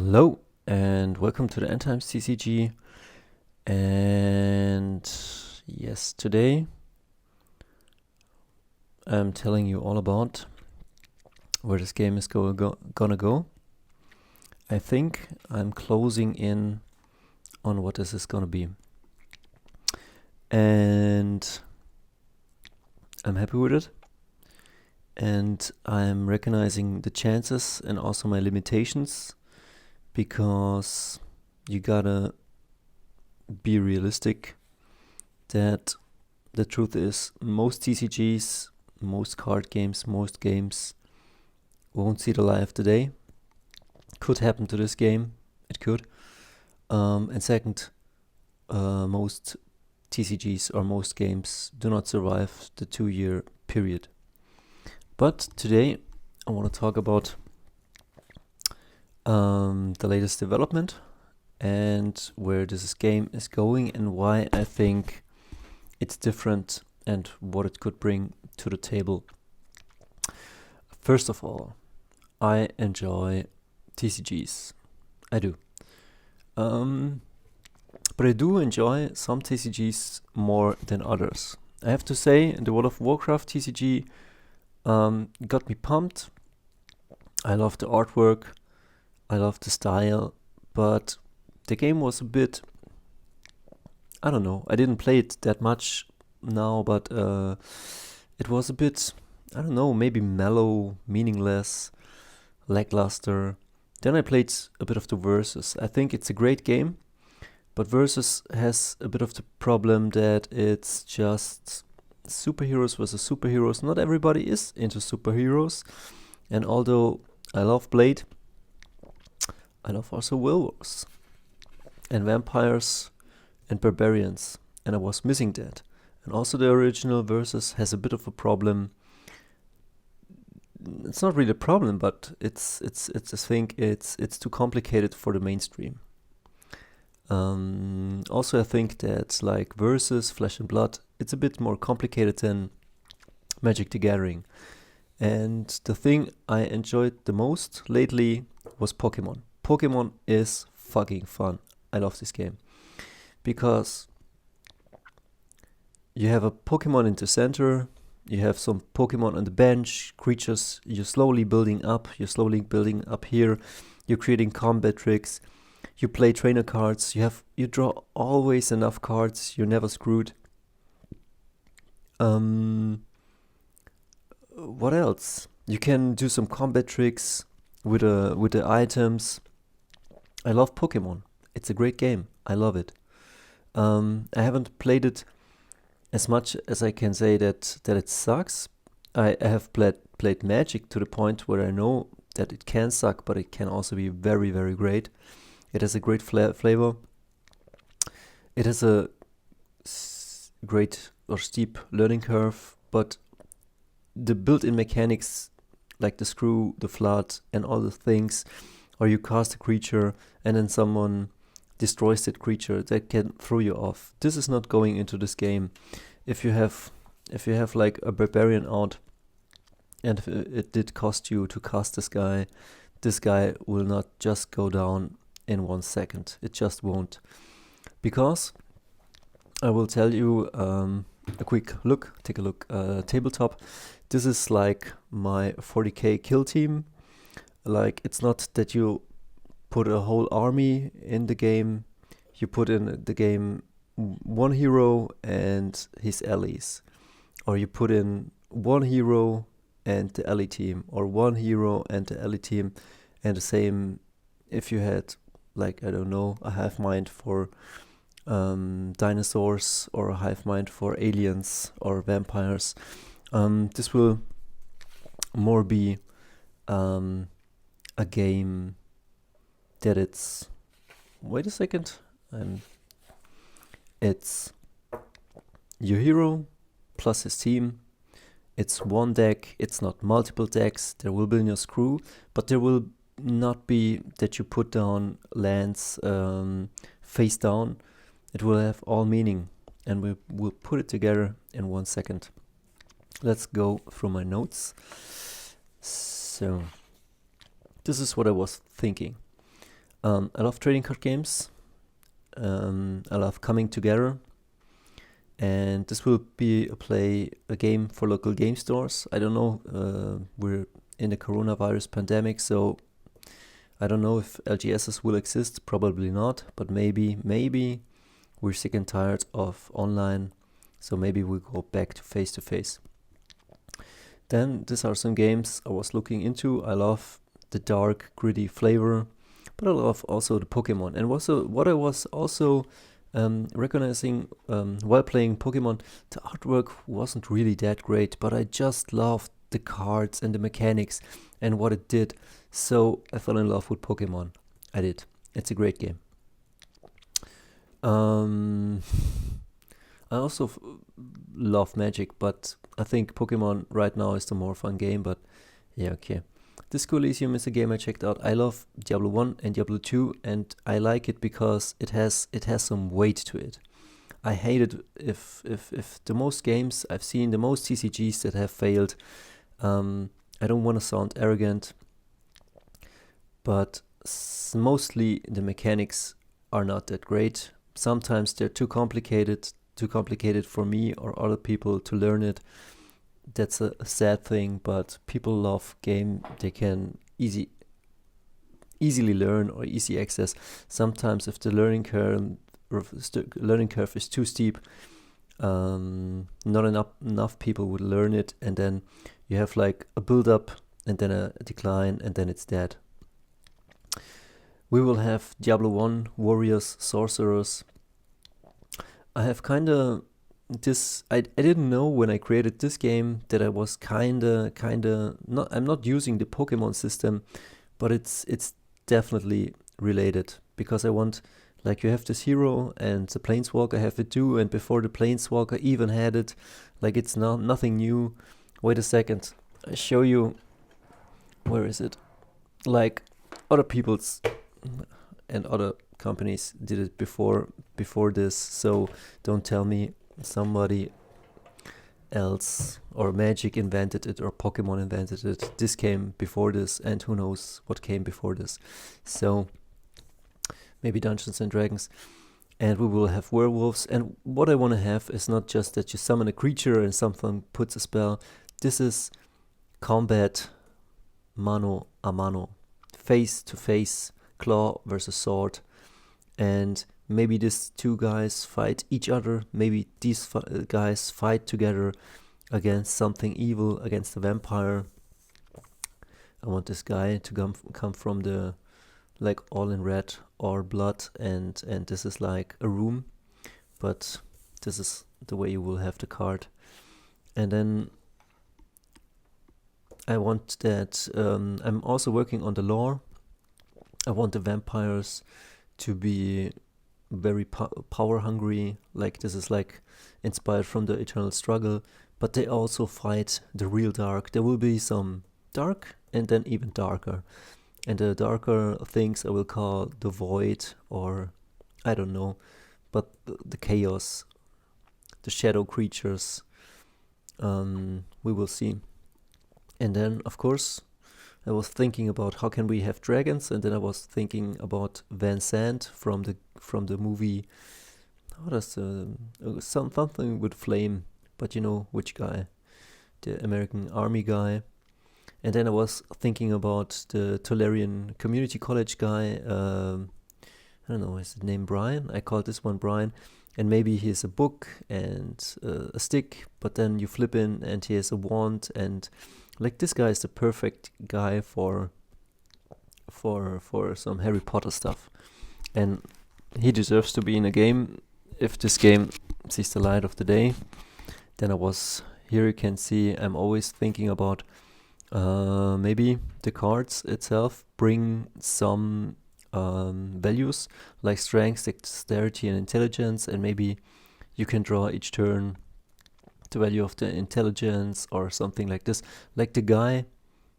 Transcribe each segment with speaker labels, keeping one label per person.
Speaker 1: Hello and welcome to the Endtimes TCG. And yes, today I'm telling you all about where this game is gonna go. I think I'm closing in on what this is gonna be, and I'm happy with it. And I'm recognizing the chances and also my limitations, because you gotta be realistic that the truth is most TCGs, most card games, most games won't see the light of the day. Could happen to this game, it could. And second, most TCGs or most games do not survive the 2-year period. But today I want to talk about the latest development and where this game is going and why I think it's different and what it could bring to the table. First of all, I enjoy TCGs. I do. But I do enjoy some TCGs more than others. I have to say, the World of Warcraft TCG got me pumped. I love the artwork, I love the style, but the game was a bit, I don't know, I didn't play it that much now, but it was a bit, I don't know, maybe mellow, meaningless, lackluster. Then I played a bit of the Versus. I think it's a great game, but Versus has a bit of the problem that it's just superheroes versus superheroes. Not everybody is into superheroes, and although I love Blade, I love also werewolves and vampires and barbarians, and I was missing that. And also the original Versus has a bit of a problem. It's not really a problem, but it's I think it's too complicated for the mainstream. Also, I think that like Versus, Flesh and Blood, it's a bit more complicated than Magic the Gathering. And the thing I enjoyed the most lately was Pokemon. Pokemon is fucking fun. I love this game because you have a Pokemon in the center, you have some Pokemon on the bench, creatures you're slowly building up here, you're creating combat tricks, you play trainer cards, you draw always enough cards, you're never screwed. What else? You can do some combat tricks with the items. I love Pokemon. It's a great game. I love it. I haven't played it as much as I can say that it sucks. I have played Magic to the point where I know that it can suck, but it can also be very, very great. It has a great flavor. It has a great or steep learning curve, but the built-in mechanics like the screw, the flood, and all the things, or you cast a creature and then someone destroys that creature, that can throw you off. This is not going into this game. If you have like a barbarian out and if it did cost you to cast this guy will not just go down in 1 second. It just won't. Because I will tell you a quick look, take a look, tabletop. This is like my 40k kill team. Like, it's not that you put a whole army in the game. You put in the game one hero and his allies. Or you put in one hero and the ally team. Or one hero and the ally team. And the same if you had, like, I don't know, a hive mind for dinosaurs or a hive mind for aliens or vampires. This will more be a game that it's, wait a second, it's your hero plus his team. It's one deck, it's not multiple decks. There will be no screw, but there will not be that you put down lands face down. It will have all meaning, and we will put it together in 1 second. Let's go through my notes. So, this is what I was thinking. I love trading card games. I love coming together, and this will be a game for local game stores. I don't know. We're in the coronavirus pandemic, so I don't know if LGSs will exist. Probably not, but maybe we're sick and tired of online, so maybe we'll go back to face to face. Then these are some games I was looking into. I love the dark, gritty flavor, but I love also the Pokemon. And what I was also recognizing while playing Pokemon, the artwork wasn't really that great, but I just loved the cards and the mechanics and what it did. So I fell in love with Pokemon. I did. It's a great game. I also love Magic, but I think Pokemon right now is the more fun game. But yeah, okay. Disco Elysium is a game I checked out. I love Diablo 1 and Diablo 2, and I like it because it has some weight to it. I hate it if the most games I've seen, the most TCGs that have failed, I don't want to sound arrogant, but mostly the mechanics are not that great. Sometimes they're too complicated for me or other people to learn it. That's a sad thing, but people love game they can easily learn or easy access. Sometimes if the learning curve is too steep, not enough people would learn it, and then you have like a build up and then a decline, and then it's dead. We will have Diablo 1, Warriors, Sorcerers. I have kinda this. I didn't know when I created this game that I was kinda not. I'm not using the Pokemon system, but it's definitely related, because I want, like, you have this hero and the Planeswalker have it too, and before the Planeswalker even had it, like, it's nothing new. Wait a second, I show you. Where is it? Like, other people's and other companies did it before this, so don't tell me somebody else or Magic invented it or Pokemon invented it. This came before this, and who knows what came before this. So maybe Dungeons and Dragons. And we will have werewolves. And what I want to have is not just that you summon a creature and something puts a spell. This is combat mano a mano, face to face, claw versus sword. And maybe these two guys fight each other. Maybe these guys fight together against something evil, against a vampire. I want this guy to come from the, like, all in red or blood, and this is like a room, but this is the way you will have the card. And then I want that I'm also working on the lore. I want the vampires to be very power hungry, like this is like inspired from the eternal struggle, but they also fight the real dark. There will be some dark and then even darker, and the darker things I will call the void, or I don't know, but the chaos, the shadow creatures, we will see. And then of course I was thinking about how can we have dragons, and then I was thinking about Van Sant from the movie. How does something with flame, but you know which guy, the American Army guy. And then I was thinking about the Tolarian Community College guy. I don't know, is his name Brian? I called this one Brian. And maybe he has a book and a stick, but then you flip in and he has a wand, and like this guy is the perfect guy for some Harry Potter stuff, and he deserves to be in a game. If this game sees the light of the day, then here you can see I'm always thinking about maybe the cards itself bring some values like strength, dexterity, and intelligence, and maybe you can draw each turn the value of the intelligence or something like this. Like the guy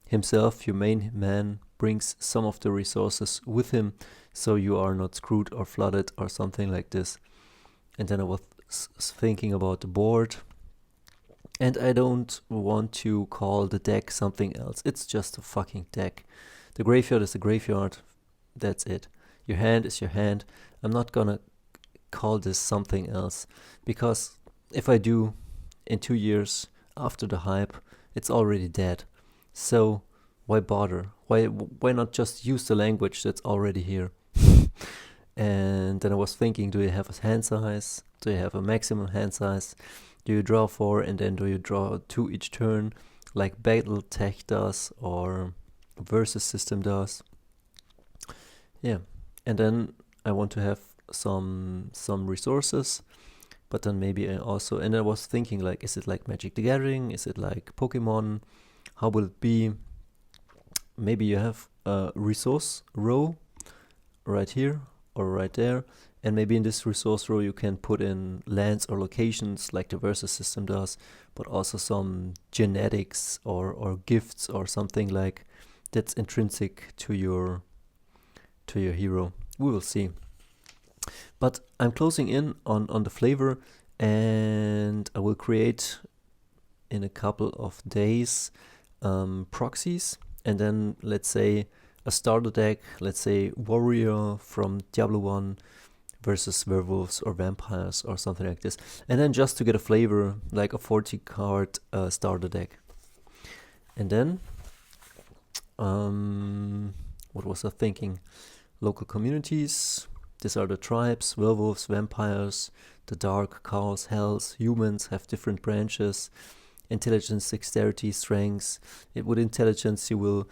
Speaker 1: himself, your main man, brings some of the resources with him, so you are not screwed or flooded or something like this. And then I was thinking about the board, and I don't want to call the deck something else. It's just a fucking deck. The graveyard is the graveyard. That's it. Your hand is your hand. I'm not gonna call this something else, because if I do, in 2 years after the hype, it's already dead. So why bother? Why not just use the language that's already here? And then I was thinking, do you have a hand size? Do you have a maximum hand size? Do you draw 4 and then do you draw 2 each turn, like Battletech does or Versus System does? Yeah, and then I want to have some resources, but then maybe I also, and I was thinking, like, is it like Magic the Gathering? Is it like Pokemon? How will it be? Maybe you have a resource row right here or right there, and maybe in this resource row you can put in lands or locations like the Versus System does, but also some genetics or gifts or something like that's intrinsic to your hero. We will see. But I'm closing in on the flavor, and I will create in a couple of days proxies, and then let's say a starter deck, let's say Warrior from Diablo 1 versus werewolves or vampires or something like this. And then just to get a flavor, like a 40 card starter deck. And then, what was I thinking? Local communities. These are the tribes: werewolves, vampires, the dark, chaos, hells. Humans have different branches: intelligence, dexterity, strengths. With intelligence you will,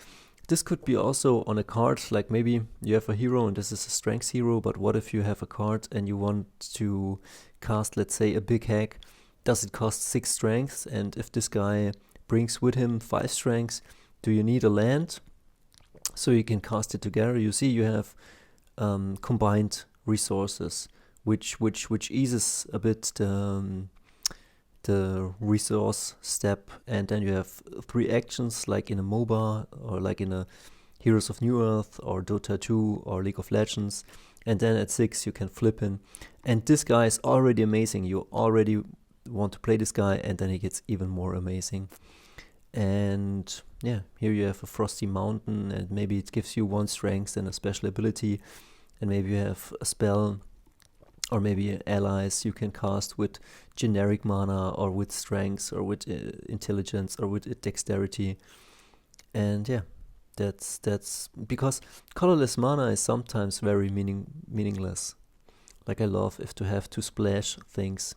Speaker 1: this could be also on a card, like maybe you have a hero and this is a strengths hero, but what if you have a card and you want to cast, let's say, a big hack? Does it cost 6 strengths? And if this guy brings with him 5 strengths, do you need a land so you can cast it together? You see, you have combined resources, which eases a bit the resource step, and then you have 3 actions like in a MOBA or like in a Heroes of New Earth or Dota 2 or League of Legends, and then at 6 you can flip in, and this guy is already amazing. You already want to play this guy, and then he gets even more amazing. And yeah, here you have a Frosty Mountain, and maybe it gives you 1 strength and a special ability, and maybe you have a spell or maybe allies you can cast with generic mana or with strengths or with intelligence or with dexterity. And yeah, that's because colorless mana is sometimes very meaningless. Like I love if to have to splash things.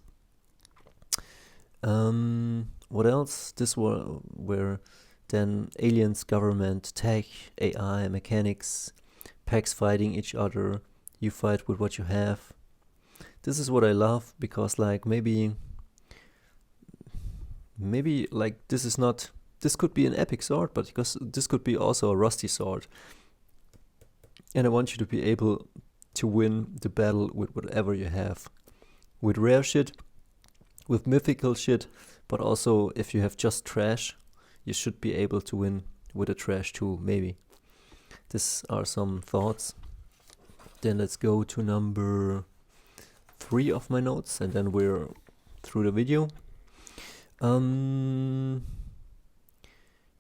Speaker 1: What else? This were then aliens, government, tech, AI, mechanics, packs fighting each other. You fight with what you have. This is what I love, because like maybe like this could be an epic sword, but because this could be also a rusty sword. And I want you to be able to win the battle with whatever you have. With rare shit, with mythical shit, but also if you have just trash, you should be able to win with a trash too, maybe. These are some thoughts. Then let's go to number 3 of my notes, and then we're through the video.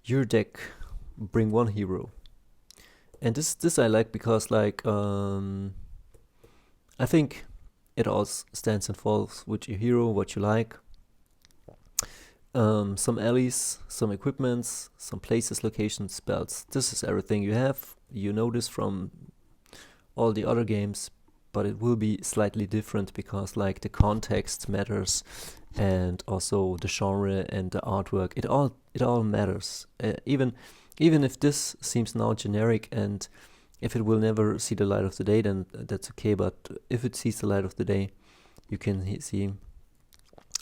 Speaker 1: Your deck, bring 1 hero. And this I like because like I think it all stands and falls with your hero, what you like. Some allies, some equipments, some places, locations, spells. This is everything you have. You know this from all the other games, but it will be slightly different because like the context matters, and also the genre and the artwork. It all matters. Even if this seems now generic, and if it will never see the light of the day, then that's okay. But if it sees the light of the day, you can see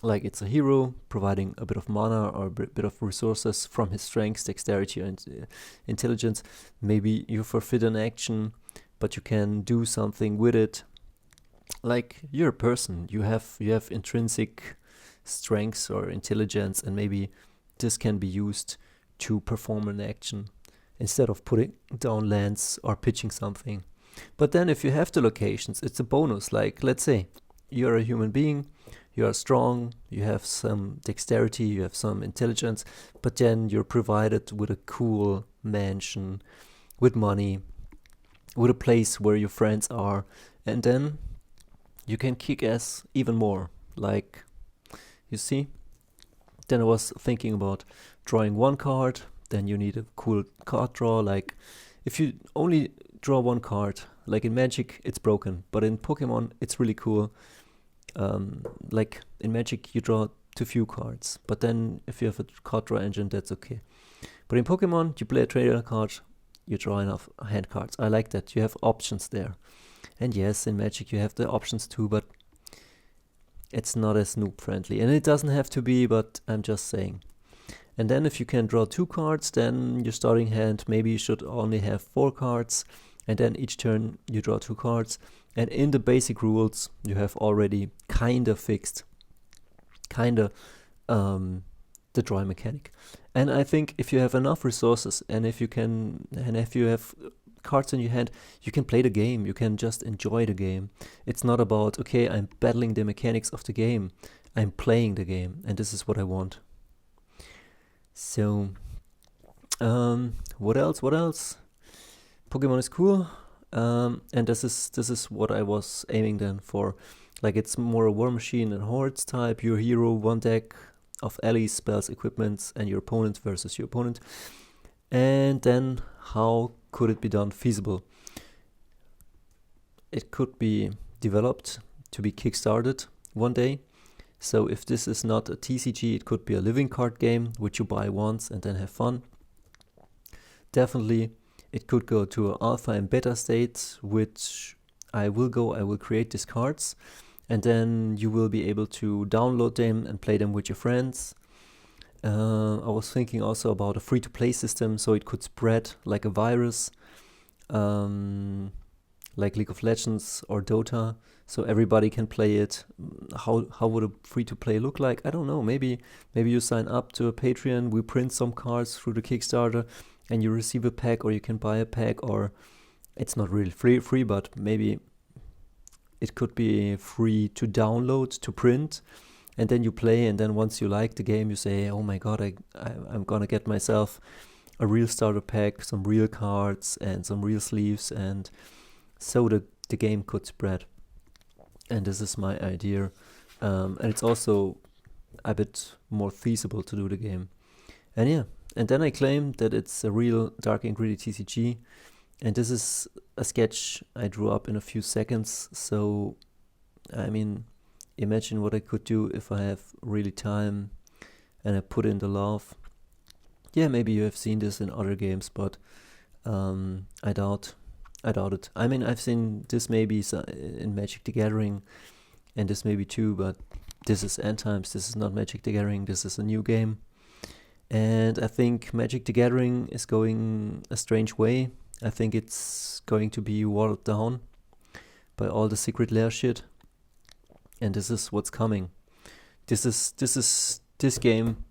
Speaker 1: like it's a hero providing a bit of mana or a bit of resources from his strengths, dexterity, and intelligence. Maybe you forfeit an action, but you can do something with it. Like you're a person, you have intrinsic strengths or intelligence, and maybe this can be used to perform an action instead of putting down lands or pitching something. But then if you have the locations, it's a bonus. Like let's say you're a human being, you are strong, you have some dexterity, you have some intelligence, but then you're provided with a cool mansion with money, with a place where your friends are, and then you can kick ass even more. Like, you see? Then I was thinking about drawing one card, then you need a cool card draw. Like, if you only draw one card, like in Magic, it's broken, but in Pokemon, it's really cool. Like, in Magic, you draw too few cards, but then if you have a card draw engine, that's okay. But in Pokemon, you play a trainer card, you draw enough hand cards. I like that. You have options there. And yes, in Magic, you have the options too, but it's not as noob friendly. And it doesn't have to be, but I'm just saying. And then if you can draw 2 cards, then your starting hand maybe you should only have 4 cards. And then each turn you draw 2 cards. And in the basic rules, you have already kind of fixed the drawing mechanic. And I think if you have enough resources and if you have cards in your hand, you can play the game. You can just enjoy the game. It's not about, okay, I'm battling the mechanics of the game. I'm playing the game, and this is what I want. So, what else? Pokemon is cool, and this is what I was aiming then for. Like, it's more a War Machine and Hordes type. Your hero, one deck of allies, spells, equipments, and your opponent versus your opponent. And then how could it be done feasible? It could be developed to be kickstarted one day. So if this is not a TCG, it could be a living card game, which you buy once and then have fun. Definitely, it could go to an alpha and beta state, which I will create these cards, and then you will be able to download them and play them with your friends. I was thinking also about a free-to-play system, so it could spread like a virus, like League of Legends or Dota, so everybody can play it. How would a free-to-play look like? I don't know. Maybe you sign up to a Patreon, we print some cards through the Kickstarter, and you receive a pack, or you can buy a pack, or it's not really free, but maybe it could be free to download, to print, and then you play, and then once you like the game, you say, oh my god, I'm gonna get myself a real starter pack, some real cards, and some real sleeves, and so the game could spread. And this is my idea. And it's also a bit more feasible to do the game. And yeah, and then I claim that it's a real dark and gritty TCG. And this is a sketch I drew up in a few seconds. So, I mean, imagine what I could do if I have really time and I put in the love. Yeah, maybe you have seen this in other games, but I doubt it. I mean, I've seen this maybe in Magic the Gathering, and this maybe too, but this is Endtimes. This is not Magic the Gathering. This is a new game. And I think Magic the Gathering is going a strange way. I think it's going to be watered down by all the secret lair shit. And this is what's coming. This game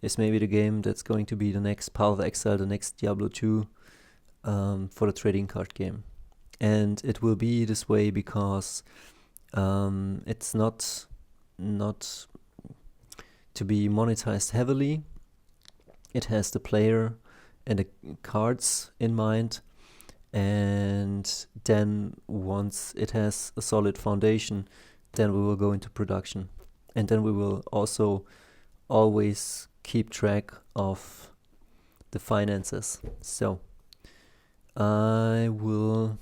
Speaker 1: is maybe the game that's going to be the next Path of Exile, the next Diablo 2 for the trading card game. And it will be this way because it's not to be monetized heavily. It has the player and the cards in mind. And then once it has a solid foundation, then we will go into production. And then we will also always keep track of the finances. So I will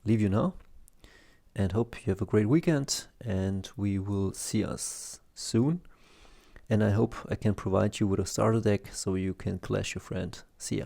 Speaker 1: leave you now and hope you have a great weekend, and we will see us soon. And I hope I can provide you with a starter deck so you can clash your friend. See ya.